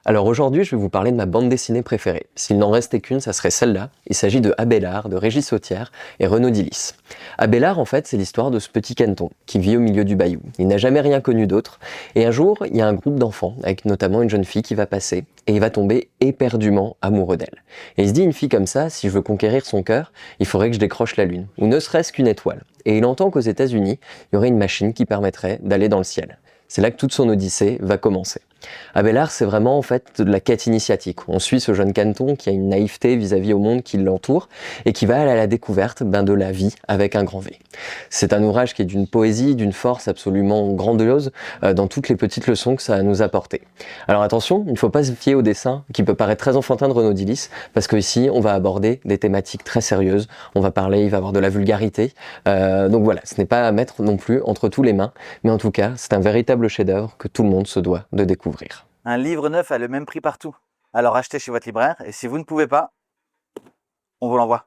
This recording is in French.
Alors aujourd'hui, je vais vous parler de ma bande dessinée préférée. S'il n'en restait qu'une, ça serait celle-là. Il s'agit de Abélard, de Régis Sautière et Renaud Dillis. Abélard, en fait, c'est l'histoire de ce petit canton qui vit au milieu du bayou. Il n'a jamais rien connu d'autre. Et un jour, il y a un groupe d'enfants, avec notamment une jeune fille qui va passer, et il va tomber éperdument amoureux d'elle. Et il se dit, une fille comme ça, si je veux conquérir son cœur, il faudrait que je décroche la lune, ou ne serait-ce qu'une étoile. Et il entend qu'aux États-Unis, il y aurait une machine qui permettrait d'aller dans le ciel. C'est là que toute son odyssée va commencer. Abélard, c'est vraiment en fait de la quête initiatique. On suit ce jeune canton qui a une naïveté vis-à-vis au monde qui l'entoure et qui va aller à la découverte de la vie avec un grand V. C'est un ouvrage qui est d'une poésie, d'une force absolument grandiose dans toutes les petites leçons que ça a à nous apporter. Alors attention, il ne faut pas se fier au dessin qui peut paraître très enfantin de Renaud Dillis parce qu'ici on va aborder des thématiques très sérieuses. On va parler, il va y avoir de la vulgarité. Donc voilà, ce n'est pas à mettre non plus entre tous les mains, mais en tout cas, c'est un véritable chef-d'œuvre que tout le monde se doit de découvrir. Un livre neuf a le même prix partout. Alors achetez chez votre libraire et si vous ne pouvez pas, on vous l'envoie.